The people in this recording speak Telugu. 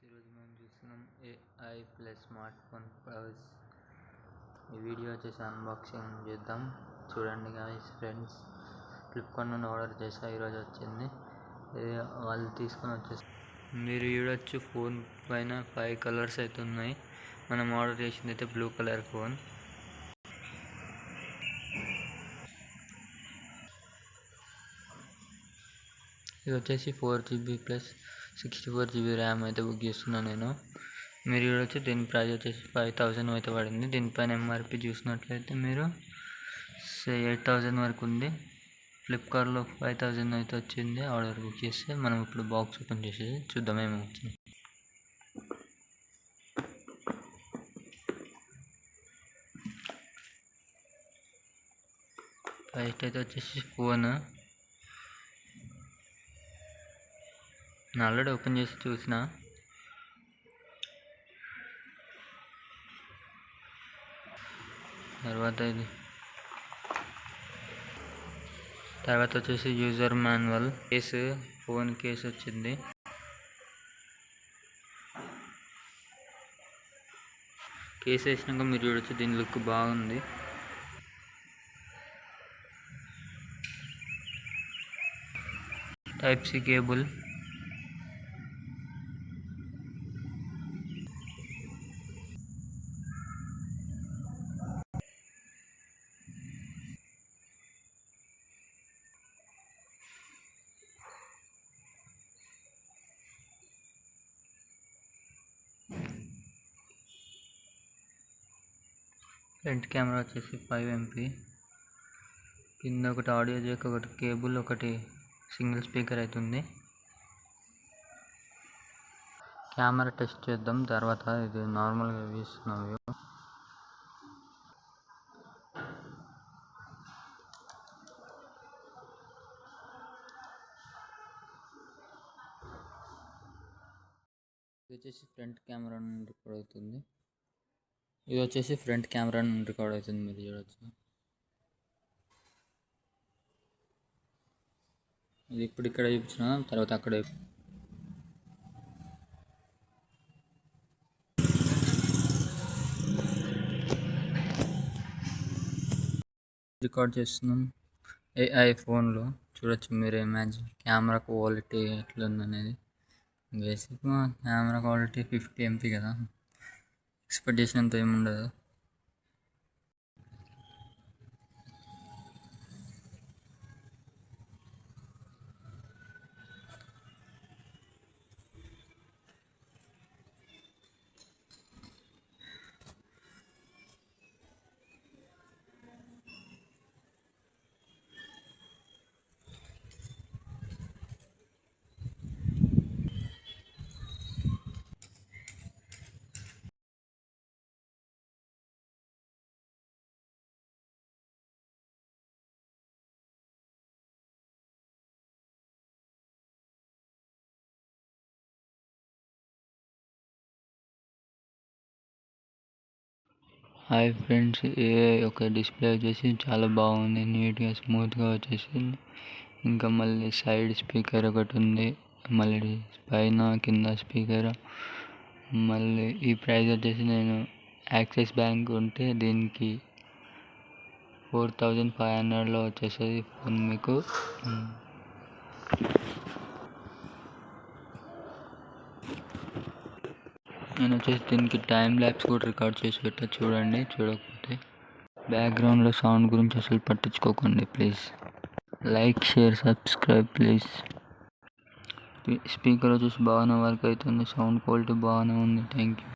ఈరోజు మనం చూస్తున్నాం AI plus smart phone powers. ఈ వీడియో వచ్చేసి అన్బాక్సింగ్ చేద్దాం. చూడండి గాయ్స్, ఫ్రెండ్స్, ఫ్లిప్కార్ట్ నుండి ఆర్డర్ చేసా, ఈరోజు వచ్చింది. ఇది వాళ్ళు తీసుకొని వచ్చేసి మీరు చూడొచ్చు, ఫోన్ పైన 5 కలర్స్ అయితే ఉన్నాయి. మనం ఆర్డర్ చేసింది అయితే బ్లూ కలర్ ఫోన్. ఇది వచ్చేసి 4GB ప్లస్ 64GB ర్యామ్ అయితే బుక్ చేస్తున్నాను నేను. మీరు చూడొచ్చు, దీని ప్రైస్ వచ్చేసి 5000 అయితే పడింది. దీనిపైన MRP చూసినట్లయితే మీరు 8000 వరకు ఉంది. ఫ్లిప్కార్ట్లో 5000 అయితే వచ్చింది. ఆర్డర్ బుక్ చేస్తే మనం ఇప్పుడు బాక్స్ ఓపెన్ చేసేది చూద్దాం ఏమవుతుంది. ఫస్ట్ అయితే వచ్చేసి ఫోన్ నేను ఆల్రెడీ ఓపెన్ చేసి చూసిన. తర్వాత వచ్చేసి యూజర్ మాన్యువల్, ఫోన్ కేసు వచ్చింది. కేసు వేసినాక మీరు చూడొచ్చు, దీని లుక్ బాగుంది. Type C cable, front camera వచ్చేసి 5MP, కింద ఒకటి ఆడియో జాక్, ఒకటి కేబుల్, ఒకటి సింగిల్ స్పీకర్ అవుతుంది. కెమెరా టెస్ట్ చేద్దాం తర్వాత. ఇది నార్మల్గా వీస్తున్నాం. ఇది వచ్చేసి ఫ్రంట్ కెమెరా నుండి రికార్డ్ అవుతుంది. మీరు చూడొచ్చు. ఇది ఇప్పుడు ఇక్కడ చూపించిన తర్వాత అక్కడ రికార్డ్ చేస్తున్నాం AI ఫోన్లో. చూడొచ్చు మీరు, ఇమాజిన్ కెమెరా క్వాలిటీ ఎట్లుందనేది. బేసిక్గా కెమెరా క్వాలిటీ 50MP కదా, ఎక్స్పెక్ట్ చేసినంత ఏముండదు. హాయ్ ఫ్రెండ్స్, AI ఒక డిస్ప్లే వచ్చేసి చాలా బాగుంది, నీట్గా స్మూత్గా వచ్చేసింది. ఇంకా మళ్ళీ సైడ్ స్పీకర్ ఒకటి ఉంది, మళ్ళీ పైన కింద స్పీకర్. మళ్ళీ ఈ ప్రైస్ వచ్చేసి, నేను యాక్సిస్ బ్యాంక్ ఉంటే దీనికి 4500లో వచ్చేస్తుంది ఫోన్ మీకు. నేను వచ్చేసి దీనికి టైం ల్యాప్స్ కూడా రికార్డ్ చేసి పెట్టా, చూడండి. చూడకపోతే బ్యాక్గ్రౌండ్లో సౌండ్ గురించి అసలు పట్టించుకోకండి please. Like, share, subscribe please. Speaker వచ్చేసి బాగానే వర్క్ అవుతుంది, సౌండ్ క్వాలిటీ బాగానే ఉంది. Thank you.